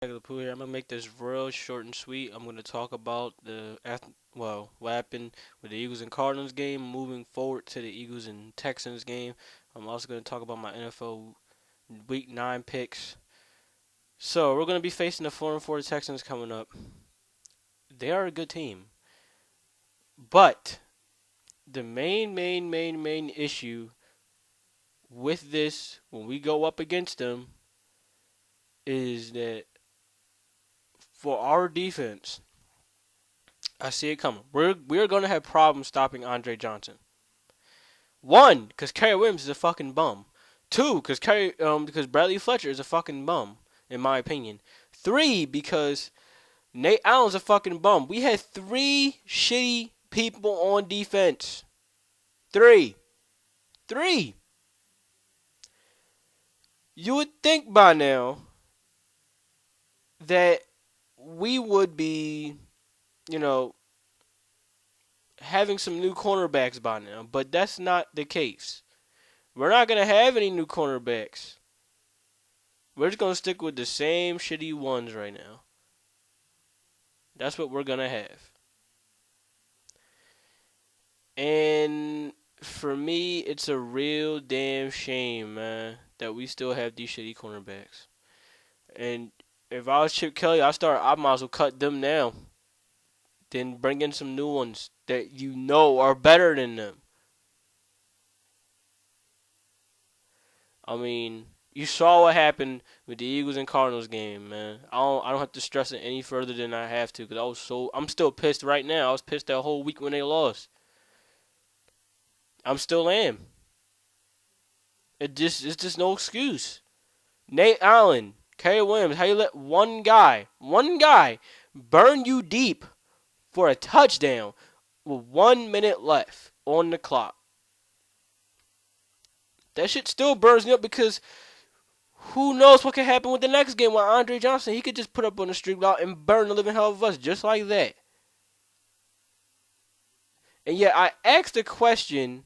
Regular Pooh here. I'm gonna make this real short and sweet. I'm gonna talk about what happened with the Eagles and Cardinals game, moving forward to the Eagles and Texans game. I'm also gonna talk about my NFL Week 9 picks. So we're gonna be facing the 4-4 Texans coming up. They are a good team, but the main issue with this when we go up against them is that for our defense, I see it coming. We're gonna have problems stopping Andre Johnson. One, because Kerry Williams is a fucking bum. Two, because Bradley Fletcher is a fucking bum, in my opinion. Three, because Nate Allen's a fucking bum. We had three shitty people on defense. Three. Three. You would think by now that we would be, you know, having some new cornerbacks by now, but that's not the case. We're not going to have any new cornerbacks. We're just going to stick with the same shitty ones right now. That's what we're going to have. And for me, it's a real damn shame, man, that we still have these shitty cornerbacks. And if I was Chip Kelly, I might as well cut them now. Then bring in some new ones that you know are better than them. I mean, you saw what happened with the Eagles and Cardinals game, man. I don't have to stress it any further than I have to because I'm still pissed right now. I was pissed that whole week when they lost. I'm still am. It's just no excuse. Nate Allen, Kerry Williams, how you let one guy burn you deep for a touchdown with 1 minute left on the clock? That shit still burns me up because who knows what could happen with the next game with Andre Johnson? He could just put up on the street out and burn the living hell of us just like that. And yet I asked the question,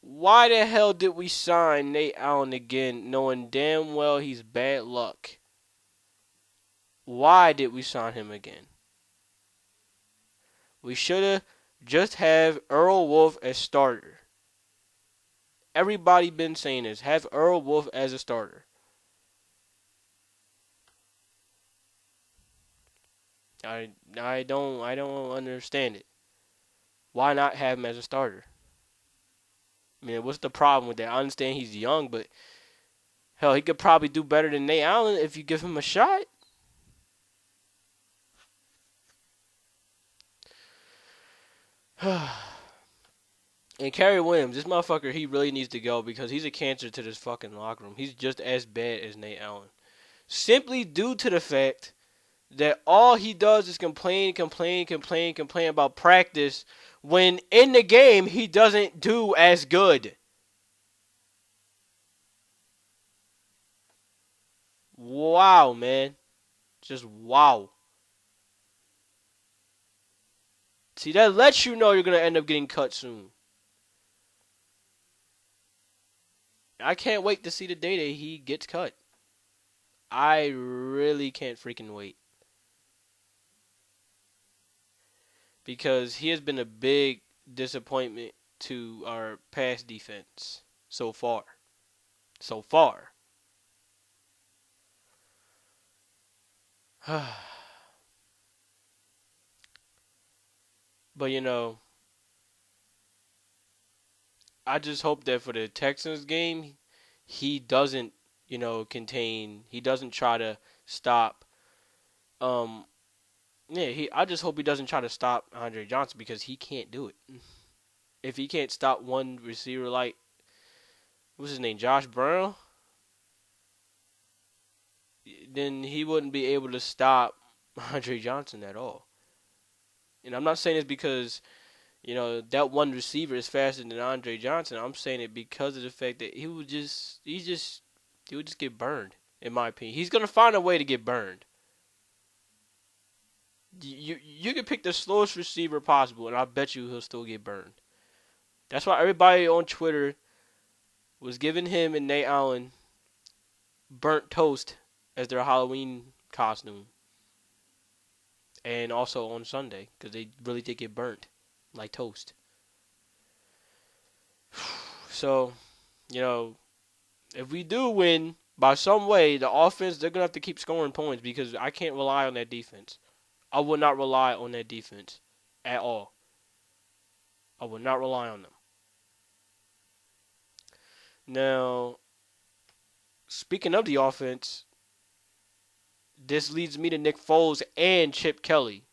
why the hell did we sign Nate Allen again knowing damn well he's bad luck? Why did we sign him again? We should have just have Earl Wolf as starter. Everybody been saying this. Have Earl Wolf as a starter. I don't understand it. Why not have him as a starter? I mean, what's the problem with that? I understand he's young, but hell, he could probably do better than Nate Allen if you give him a shot. And Kerry Williams, this motherfucker, he really needs to go because he's a cancer to this fucking locker room. He's just as bad as Nate Allen. Simply due to the fact that all he does is complain about practice when in the game he doesn't do as good. Wow, man. Just wow. See, that lets you know you're going to end up getting cut soon. I can't wait to see the day that he gets cut. I really can't freaking wait. Because he has been a big disappointment to our pass defense so far. So far. But you know, I just hope that for the Texans game, he doesn't, he doesn't try to stop. Um, I just hope he doesn't try to stop Andre Johnson because he can't do it. If he can't stop one receiver like, what's his name, Josh Brown, then he wouldn't be able to stop Andre Johnson at all. And I'm not saying this because, that one receiver is faster than Andre Johnson. I'm saying it because of the fact that he would just get burned, in my opinion. He's going to find a way to get burned. You can pick the slowest receiver possible, and I bet you he'll still get burned. That's why everybody on Twitter was giving him and Nate Allen burnt toast as their Halloween costume, and also on Sunday because they really did get burnt like toast. So you know, if we do win by some way, the offense they're gonna have to keep scoring points because I can't rely on that defense. I will not rely on that defense at all. I will not rely on them. Now, speaking of the offense, this leads me to Nick Foles and Chip Kelly.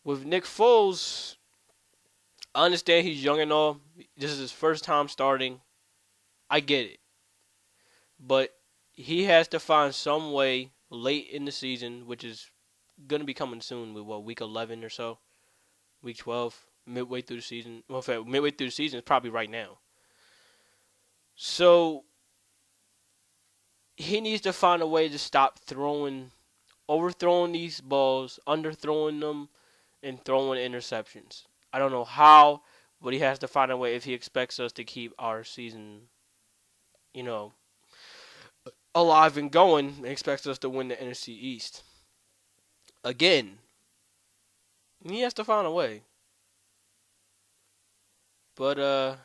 With Nick Foles, I understand he's young and all. This is his first time starting. I get it. But he has to find some way late in the season, which is going to be coming soon with what, week 11 or so? Week 12? Midway through the season? Well, in fact, midway through the season is probably right now. So he needs to find a way to stop overthrowing these balls, underthrowing them, and throwing interceptions. I don't know how, but he has to find a way if he expects us to keep our season, you know, alive and going, and expects us to win the NFC East. Again, he has to find a way. But I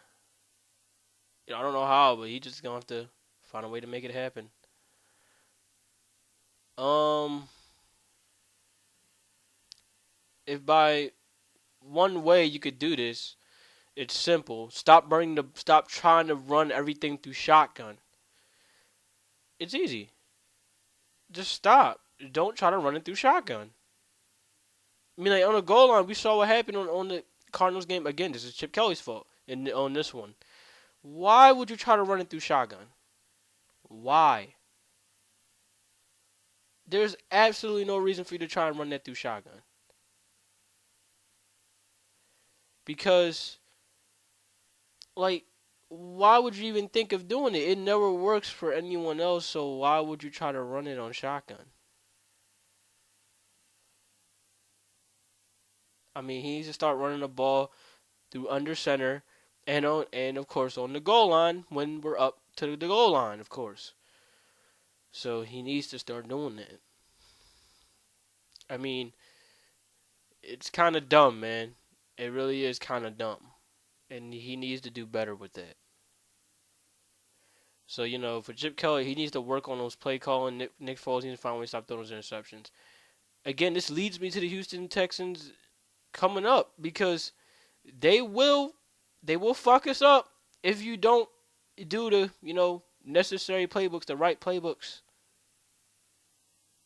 don't know how, but he just gonna have to find a way to make it happen. Um, if by one way you could do this, it's simple. Stop trying to run everything through shotgun. It's easy. Just stop. Don't try to run it through shotgun. I mean, like on the goal line, we saw what happened on the Cardinals game. Again, this is Chip Kelly's fault on this one. Why would you try to run it through shotgun? Why? There's absolutely no reason for you to try and run that through shotgun. Because, like, why would you even think of doing it? It never works for anyone else, so why would you try to run it on shotgun? I mean, he needs to start running the ball through under center and of course on the goal line when we're up to the goal line, of course. So he needs to start doing that. I mean, it's kind of dumb, man. It really is kind of dumb. And he needs to do better with that. So, for Chip Kelly, he needs to work on those play calling. Nick Foles needs to find a way to stop throwing those interceptions. Again, this leads me to the Houston Texans coming up because they will fuck us up if you don't do the, necessary playbooks, the right playbooks.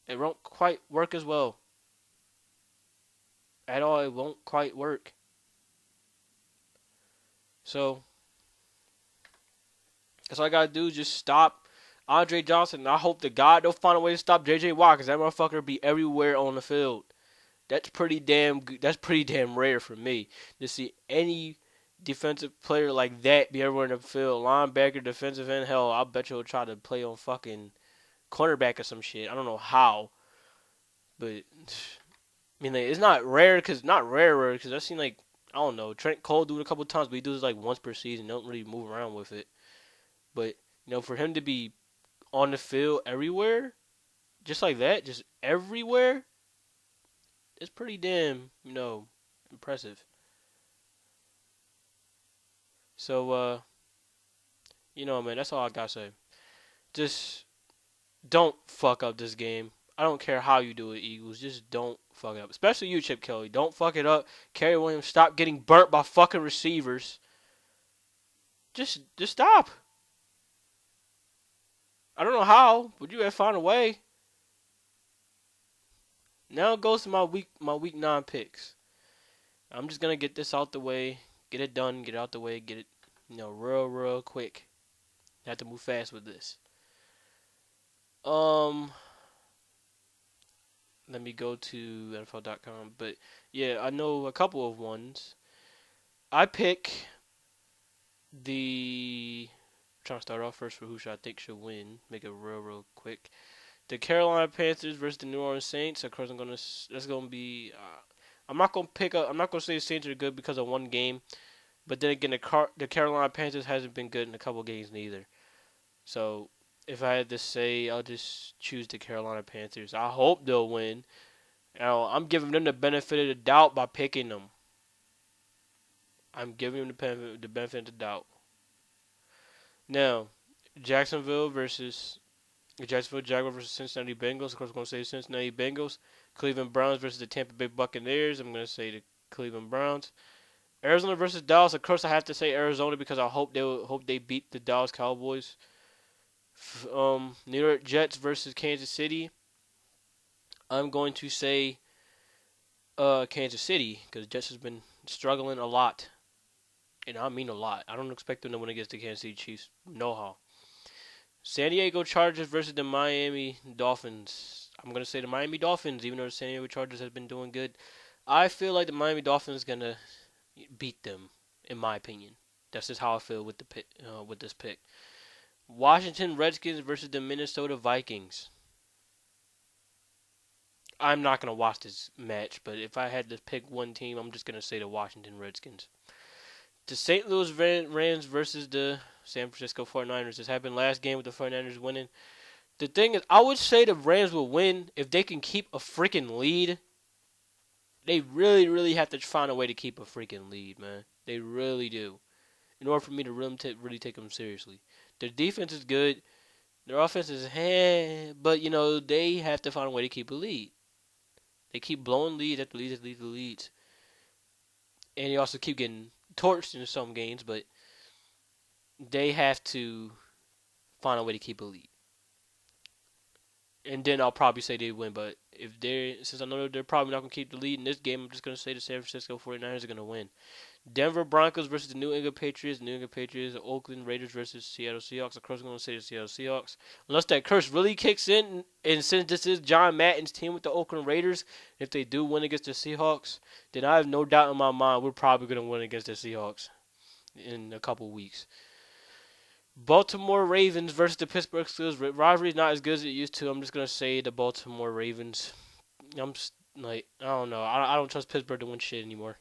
It won't quite work as well. At all, it won't quite work. So, that's all I gotta do. Just stop Andre Johnson. I hope to God they'll find a way to stop J.J. Watt because that motherfucker be everywhere on the field. That's pretty damn rare for me to see any defensive player like that be everywhere in the field. Linebacker, defensive end, hell, I bet you'll try to play on fucking cornerback or some shit. I don't know how, but I mean, like, it's not rare because I've seen, like, I don't know, Trent Cole do it a couple times, but he does it like once per season. Don't really move around with it. But for him to be on the field everywhere, just like that, just everywhere, it's pretty damn impressive. So man, that's all I gotta say. Just don't fuck up this game. I don't care how you do it, Eagles. Just don't fuck it up. Especially you, Chip Kelly. Don't fuck it up. Kerry Williams, stop getting burnt by fucking receivers. Just stop. I don't know how, but you gotta find a way. Now it goes to my week 9 picks. I'm just gonna get this out the way, get it done, get it out the way, get it, real quick. I have to move fast with this. Let me go to NFL.com. But yeah, I know a couple of ones. I pick the. Trying to start off first for who should I think should win. Make it real quick. The Carolina Panthers versus the New Orleans Saints. Of course, that's gonna be. I'm not gonna say the Saints are good because of one game. But then again, the Carolina Panthers hasn't been good in a couple games neither. So If I had to say, I'll just choose the Carolina Panthers. I hope they'll win. Now, I'm giving them the benefit of the doubt by picking them. I'm giving them the benefit of the doubt. Now, Jacksonville versus Jacksonville Jaguars versus Cincinnati Bengals. Of course, I'm going to say Cincinnati Bengals. Cleveland Browns versus the Tampa Bay Buccaneers. I'm going to say the Cleveland Browns. Arizona versus Dallas. Of course, I have to say Arizona because I hope they beat the Dallas Cowboys. New York Jets versus Kansas City. I'm going to say Kansas City because Jets has been struggling a lot, and I mean a lot. I don't expect them to win against the Kansas City Chiefs. No how. San Diego Chargers versus the Miami Dolphins. I'm gonna say the Miami Dolphins, even though the San Diego Chargers have been doing good. I feel like the Miami Dolphins gonna beat them, in my opinion. That's just how I feel with the pick, with this pick. Washington Redskins versus the Minnesota Vikings. I'm not gonna watch this match, but if I had to pick one team, I'm just gonna say the Washington Redskins. The St. Louis Rams versus the San Francisco 49ers. This happened last game with the 49ers winning. The thing is, I would say the Rams will win if they can keep a freaking lead. They really, really have to find a way to keep a freaking lead, man. They really do. In order for me to really take them seriously. Their defense is good. Their offense is but, they have to find a way to keep a lead. They keep blowing leads after leads after leads. And they also keep getting torched in some games, but they have to find a way to keep a lead. And then I'll probably say they win, but since I know they're probably not going to keep the lead in this game, I'm just going to say the San Francisco 49ers are going to win. Denver Broncos versus the New England Patriots. New England Patriots. Oakland Raiders versus Seattle Seahawks. Of course, I'm going to say the Seattle Seahawks. Unless that curse really kicks in, and since this is John Madden's team with the Oakland Raiders, if they do win against the Seahawks, then I have no doubt in my mind we're probably going to win against the Seahawks in a couple weeks. Baltimore Ravens versus the Pittsburgh Steelers. Rivalry is not as good as it used to. I'm just going to say the Baltimore Ravens. I don't know. I don't trust Pittsburgh to win shit anymore.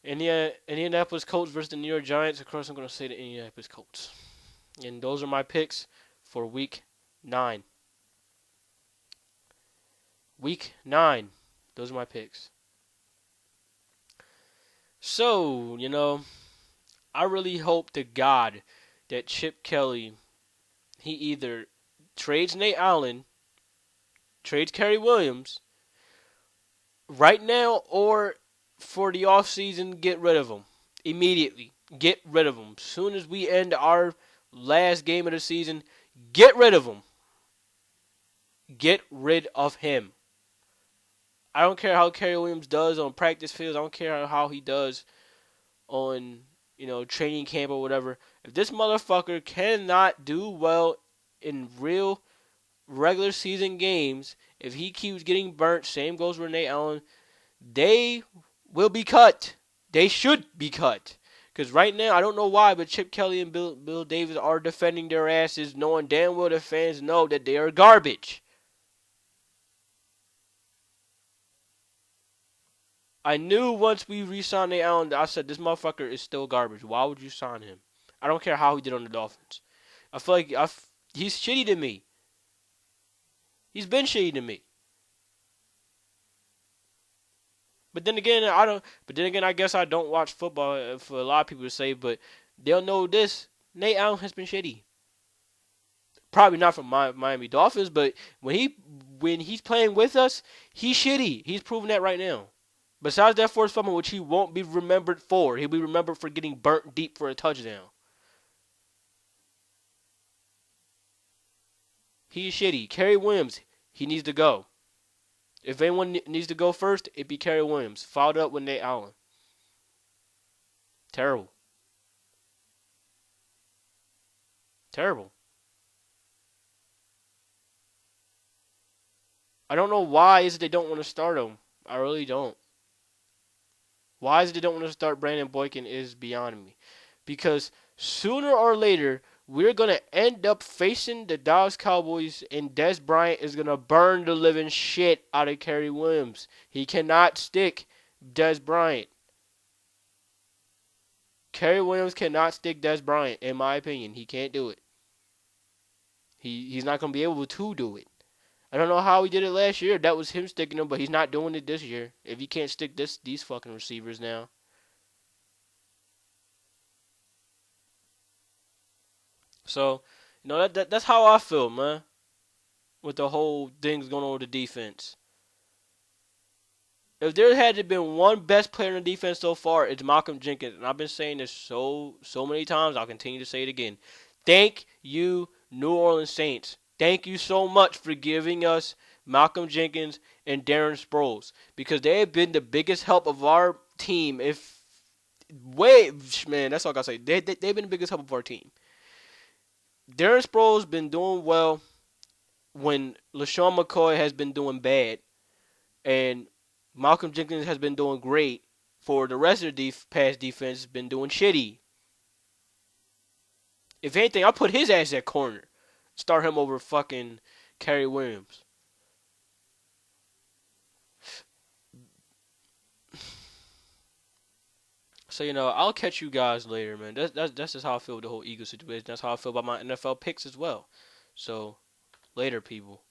Indianapolis Colts versus the New York Giants. Of course, I'm going to say the Indianapolis Colts. And those are my picks for Week 9. Week 9. Those are my picks. So, I really hope to God that Chip Kelly, he either trades Nate Allen, trades Kerry Williams right now, or for the offseason, get rid of him immediately. Get rid of him. Soon as we end our last game of the season, get rid of him. Get rid of him. I don't care how Kerry Williams does on practice fields. I don't care how he does on, training camp or whatever. If this motherfucker cannot do well in real regular season games, if he keeps getting burnt, same goes for Nate Allen, they will be cut. They should be cut. Because right now, I don't know why, but Chip Kelly and Bill Davis are defending their asses, knowing damn well the fans know that they are garbage. I knew once we re-signed Nate Allen, I said, this motherfucker is still garbage. Why would you sign him? I don't care how he did on the Dolphins. I feel like he's shitty to me. He's been shitty to me. But then again, I guess I don't watch football for a lot of people to say, but they'll know this. Nate Allen has been shitty. Probably not from Miami Dolphins, but when he's playing with us, he's shitty. He's proven that right now. Besides that forced fumble, which he won't be remembered for, he'll be remembered for getting burnt deep for a touchdown. He's shitty. Kerry Williams, he needs to go. If anyone needs to go first, it'd be Kerry Williams, followed up with Nate Allen. Terrible. Terrible. I don't know why is it they don't want to start him. I really don't. Why is it they don't want to start Brandon Boykin is beyond me. Because sooner or later, we're going to end up facing the Dallas Cowboys, and Des Bryant is going to burn the living shit out of Kerry Williams. He cannot stick Des Bryant. Kerry Williams cannot stick Des Bryant, in my opinion. He can't do it. He's not gonna be able to do it. I don't know how he did it last year. That was him sticking them, but he's not doing it this year. If he can't stick these fucking receivers now, so that's how I feel, man. With the whole things going on with the defense. If there had to been one best player in the defense so far, it's Malcolm Jenkins, and I've been saying this so many times. I'll continue to say it again. Thank you, New Orleans Saints. Thank you so much for giving us Malcolm Jenkins and Darren Sproles because they have been the biggest help of our team. If wait, man, that's all I gotta say. They've been the biggest help of our team. Darren Sproles been doing well when LaShawn McCoy has been doing bad, and Malcolm Jenkins has been doing great for the rest of the pass defense has been doing shitty. If anything, I'll put his ass at corner. Start him over fucking Kerry Williams. So I'll catch you guys later, man. That's just how I feel with the whole Eagle situation. That's how I feel about my NFL picks as well. So later, people.